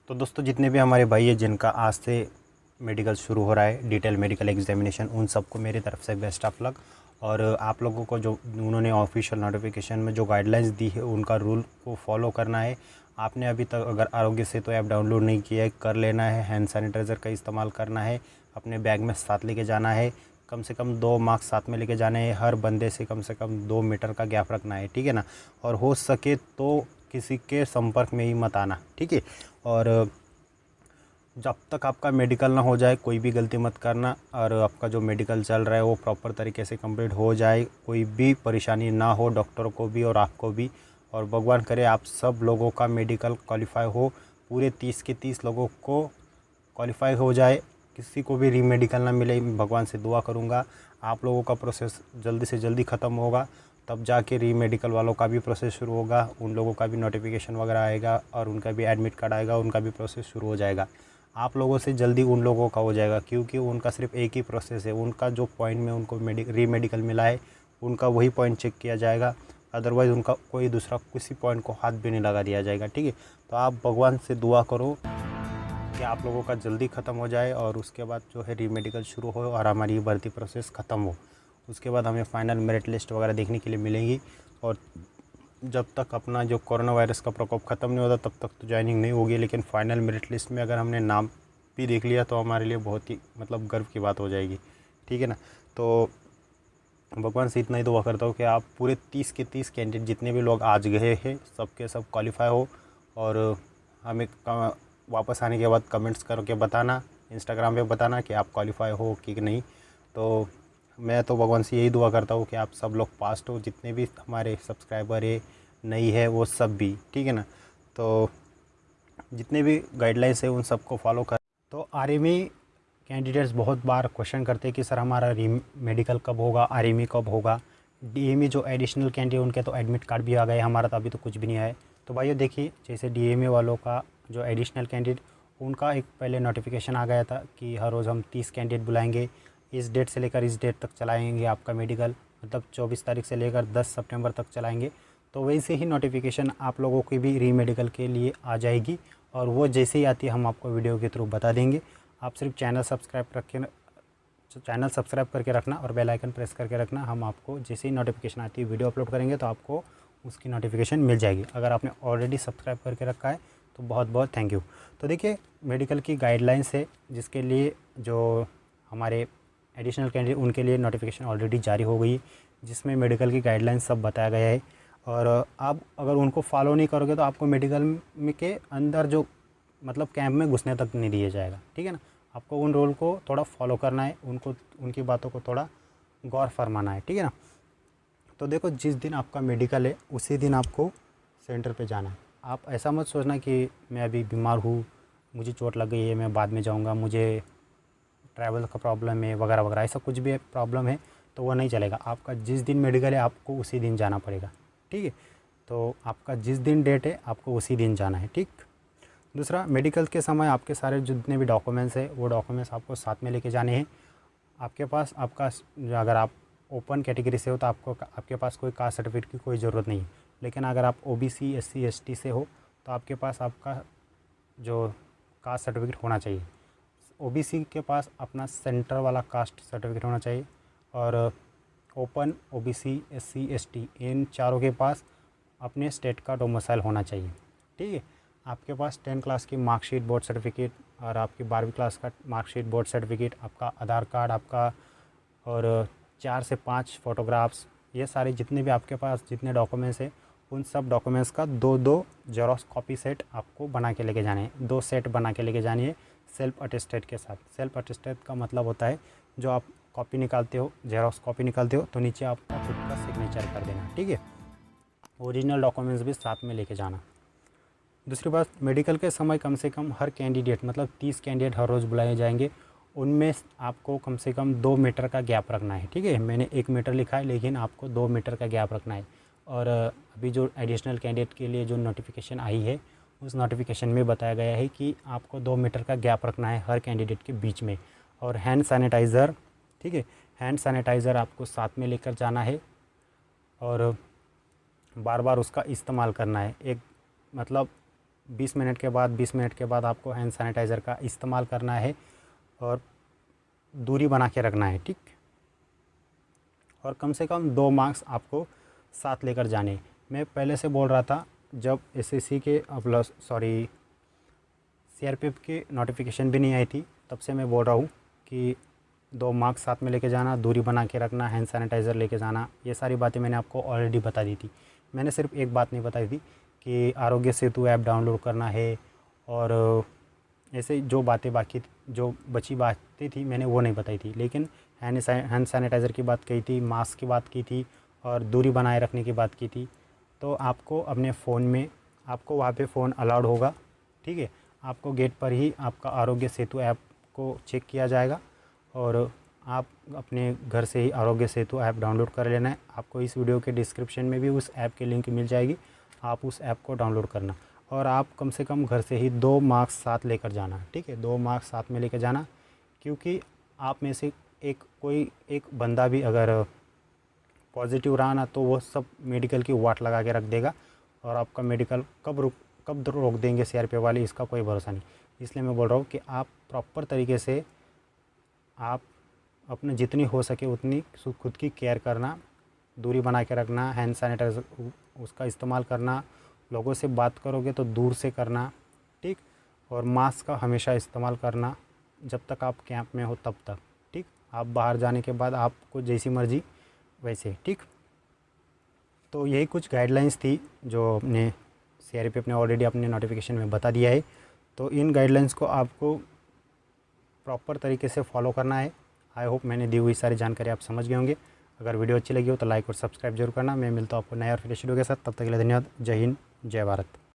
तो दोस्तों जितने भी हमारे भाई हैं जिनका आज से मेडिकल शुरू हो रहा है, डिटेल मेडिकल एग्जामिनेशन, उन सबको मेरी तरफ से बेस्ट ऑफ लक। और आप लोगों को जो उन्होंने ऑफिशियल नोटिफिकेशन में जो गाइडलाइंस दी है उनका रूल को फॉलो करना है। आपने अभी तक अगर आरोग्य सेतु ऐप डाउनलोड नहीं किया है, कर लेना है। हैंड सैनिटाइज़र का इस्तेमाल करना है, अपने बैग में साथ लेके जाना है। कम से कम 2 मास्क साथ में लेके जाने हैं। हर बंदे से कम 2 मीटर का गैप रखना है, ठीक है ना। और हो सके तो किसी के संपर्क में ही मत आना, ठीक है। और जब तक आपका मेडिकल ना हो जाए कोई भी गलती मत करना। और आपका जो मेडिकल चल रहा है वो प्रॉपर तरीके से कंप्लीट हो जाए, कोई भी परेशानी ना हो डॉक्टरों को भी और आपको भी। और भगवान करे आप सब लोगों का मेडिकल क्वालिफाई हो, पूरे 30 के 30 लोगों को क्वालिफाई हो जाए, किसी को भी री मेडिकल ना मिले। भगवान से दुआ करूँगा आप लोगों का प्रोसेस जल्दी से जल्दी ख़त्म होगा, तब जाके री मेडिकल वालों का भी प्रोसेस शुरू होगा। उन लोगों का भी नोटिफिकेशन वगैरह आएगा और उनका भी एडमिट कार्ड आएगा, उनका भी प्रोसेस शुरू हो जाएगा। आप लोगों से जल्दी उन लोगों का हो जाएगा, क्योंकि उनका सिर्फ एक ही प्रोसेस है। उनका जो पॉइंट में उनको री मेडिकल मिला है उनका वही पॉइंट चेक किया जाएगा। अदरवाइज़ उनका कोई दूसरा किसी पॉइंट को हाथ भी नहीं लगा दिया जाएगा, ठीक है। तो आप भगवान से दुआ करो कि आप लोगों का जल्दी ख़त्म हो जाए और उसके बाद जो है री मेडिकल शुरू हो और हमारी भर्ती प्रोसेस ख़त्म हो। उसके बाद हमें फाइनल मेरिट लिस्ट वगैरह देखने के लिए मिलेंगी। और जब तक अपना जो कोरोना वायरस का प्रकोप ख़त्म नहीं होता तब तक तो ज्वाइनिंग नहीं होगी। लेकिन फाइनल मेरिट लिस्ट में अगर हमने नाम भी देख लिया तो हमारे लिए बहुत ही गर्व की बात हो जाएगी, ठीक है ना। तो भगवान से इतना ही दुआ करता हूँ कि आप पूरे 30 के 30 कैंडिडेट जितने भी लोग आज गए हैं सबके सब क्वालिफाई हो। और हमें वापस आने के बाद कमेंट्स करके बताना, इंस्टाग्राम पे बताना कि आप क्वालिफाई हो कि नहीं। तो मैं तो भगवान से यही दुआ करता हूँ कि आप सब लोग पास हो, जितने भी हमारे सब्सक्राइबर है नहीं है वो सब भी, ठीक है ना। तो जितने भी गाइडलाइंस है उन सबको फॉलो कर। तो आर्मी कैंडिडेट्स बहुत बार क्वेश्चन करते हैं कि सर हमारा री मेडिकल कब होगा, आर्मी कब होगा। डीएमई जो एडिशनल कैंडिडेट उनके तो एडमिट कार्ड भी आ गए, हमारा तो अभी तो कुछ भी नहीं आया। तो भाइयों देखिए, जैसे डीएमई वालों का जो एडिशनल कैंडिडेट उनका एक पहले नोटिफिकेशन आ गया था कि हर रोज़ हम 30 कैंडिडेट बुलाएंगे, इस डेट से लेकर इस डेट तक चलाएंगे आपका मेडिकल, मतलब 24 तारीख से लेकर 10 सितंबर तक चलाएंगे। तो वैसे ही नोटिफिकेशन आप लोगों की भी री मेडिकल के लिए आ जाएगी। और वो जैसे ही आती है हम आपको वीडियो के थ्रू बता देंगे। आप सिर्फ चैनल सब्सक्राइब करके रखना और बेल आइकन प्रेस करके रखना। हम आपको जैसे ही नोटिफिकेशन आती है वीडियो अपलोड करेंगे तो आपको उसकी नोटिफिकेशन मिल जाएगी। अगर आपने ऑलरेडी सब्सक्राइब करके रखा है तो बहुत बहुत थैंक यू। तो देखिए, मेडिकल की गाइडलाइंस है जिसके लिए जो हमारे एडिशनल कैंडिडेट उनके लिए नोटिफिकेशन ऑलरेडी जारी हो गई, जिसमें मेडिकल की गाइडलाइंस सब बताया गया है। और आप अगर उनको फॉलो नहीं करोगे तो आपको मेडिकल में के अंदर जो कैंप में घुसने तक नहीं दिया जाएगा, ठीक है ना। आपको उन रूल को थोड़ा फॉलो करना है, उनको उनकी बातों को थोड़ा गौर फरमाना है, ठीक है ना। तो देखो, जिस दिन आपका मेडिकल है उसी दिन आपको सेंटर पे जाना है। आप ऐसा मत सोचना कि मैं अभी बीमार हूँ, मुझे चोट लग गई है, मैं बाद में जाऊँगा, मुझे ट्रैवल का प्रॉब्लम है वगैरह वगैरह, ऐसा कुछ भी प्रॉब्लम है तो वो नहीं चलेगा। आपका जिस दिन मेडिकल है आपको उसी दिन जाना पड़ेगा, ठीक है। तो आपका जिस दिन डेट है आपको उसी दिन जाना है, ठीक। दूसरा, मेडिकल के समय आपके सारे जितने भी डॉक्यूमेंट्स हैं वो डॉक्यूमेंट्स आपको साथ में लेके जाने हैं। आपके पास अगर आप ओपन कैटेगरी से हो तो आपके पास कोई कास्ट सर्टिफिकेट की कोई ज़रूरत नहीं है। लेकिन अगर आप ओबीसी एससी एसटी से हो तो आपके पास आपका जो कास्ट सर्टिफिकेट होना चाहिए। ओबीसी के पास अपना सेंटर वाला कास्ट सर्टिफिकेट होना चाहिए। और ओपन, ओबीसी, एससी एसटी, इन चारों के पास अपने स्टेट का डोमिसाइल होना चाहिए, ठीक है। आपके पास 10 क्लास की मार्कशीट, बोर्ड सर्टिफिकेट और आपकी 12वीं क्लास का मार्कशीट, बोर्ड सर्टिफिकेट, आपका आधार कार्ड आपका, और 4 से 5 फ़ोटोग्राफ्स, ये सारे जितने भी आपके पास जितने डॉक्यूमेंट्स हैं उन सब डॉक्यूमेंट्स का 2-2 जेरॉक्स कॉपी सेट आपको बना के लेके जाने हैं। 2 सेट बना के लेके जानी है सेल्फ अटेस्टेड के साथ। सेल्फ अटेस्टेड का मतलब होता है जो आप कॉपी निकालते हो, जेरॉक्स कॉपी निकालते हो तो नीचे आपका खुद का सिग्नेचर कर देना, ठीक है। ओरिजिनल डॉक्यूमेंट्स भी साथ में लेके जाना। दूसरी बात, मेडिकल के समय कम से कम हर कैंडिडेट 30 कैंडिडेट हर रोज़ बुलाए जाएंगे, उनमें आपको कम से कम 2 मीटर का गैप रखना है, ठीक है। मैंने 1 मीटर लिखा है लेकिन आपको 2 मीटर का गैप रखना है। और अभी जो एडिशनल कैंडिडेट के लिए जो नोटिफिकेशन आई है उस नोटिफिकेशन में बताया गया है कि आपको 2 मीटर का गैप रखना है हर कैंडिडेट के बीच में। और हैंड सैनिटाइज़र, ठीक है, हैंड सैनिटाइज़र आपको साथ में लेकर जाना है और बार बार उसका इस्तेमाल करना है। एक 20 मिनट के बाद आपको हैंड सैनिटाइज़र का इस्तेमाल करना है और दूरी बना के रखना है, ठीक। और कम से कम 2 मास्क आपको साथ लेकर जाने। मैं पहले से बोल रहा था, जब एसएससी के प्लस सीआरपीएफ की नोटिफिकेशन भी नहीं आई थी, तब से मैं बोल रहा हूँ कि 2 मास्क साथ में लेके जाना, दूरी बना के रखना, हैंड सैनिटाइज़र लेके जाना। ये सारी बातें मैंने आपको ऑलरेडी बता दी थी। मैंने सिर्फ एक बात नहीं बताई थी कि आरोग्य सेतु ऐप डाउनलोड करना है, और ऐसे जो बातें जो बची बातें थी मैंने वो नहीं बताई थी। लेकिन हैंड सैनिटाइज़र की बात कही थी, मास्क की बात की थी और दूरी बनाए रखने की बात की थी। तो आपको अपने फ़ोन में, आपको वहाँ पे फ़ोन अलाउड होगा, ठीक है। आपको गेट पर ही आपका आरोग्य सेतु ऐप को चेक किया जाएगा और आप अपने घर से ही आरोग्य सेतु ऐप डाउनलोड कर लेना है। आपको इस वीडियो के डिस्क्रिप्शन में भी उस ऐप की लिंक मिल जाएगी, आप उस ऐप को डाउनलोड करना। और आप कम से कम घर से ही 2 मास्क साथ लेकर जाना, ठीक है। 2 मास्क साथ में लेकर जाना, क्योंकि आप में से कोई एक बंदा भी अगर पॉजिटिव रहा ना, तो वो सब मेडिकल की वाट लगा के रख देगा और आपका मेडिकल कब रोक देंगे सीआरपीएफ वाले, इसका कोई भरोसा नहीं। इसलिए मैं बोल रहा हूँ कि आप प्रॉपर तरीके से आप अपने जितनी हो सके उतनी खुद की केयर करना, दूरी बना के रखना, हैंड सैनिटाइज़र उसका इस्तेमाल करना, लोगों से बात करोगे तो दूर से करना, ठीक। और मास्क का हमेशा इस्तेमाल करना जब तक आप कैंप में हो तब तक, ठीक। आप बाहर जाने के बाद आपको जैसी मर्ज़ी वैसे, ठीक। तो यही कुछ गाइडलाइंस थी जो अपने सीआरपीएफ ने ऑलरेडी अपने नोटिफिकेशन में बता दिया है। तो इन गाइडलाइंस को आपको प्रॉपर तरीके से फॉलो करना है। आई होप मैंने दी हुई सारी जानकारी आप समझ गए होंगे। अगर वीडियो अच्छी लगी हो तो लाइक और सब्सक्राइब जरूर करना। मैं मिलता हूँ आपको नया और फ्रेश वीडियो के साथ। तब तक के लिए धन्यवाद। जय हिंद, जय भारत।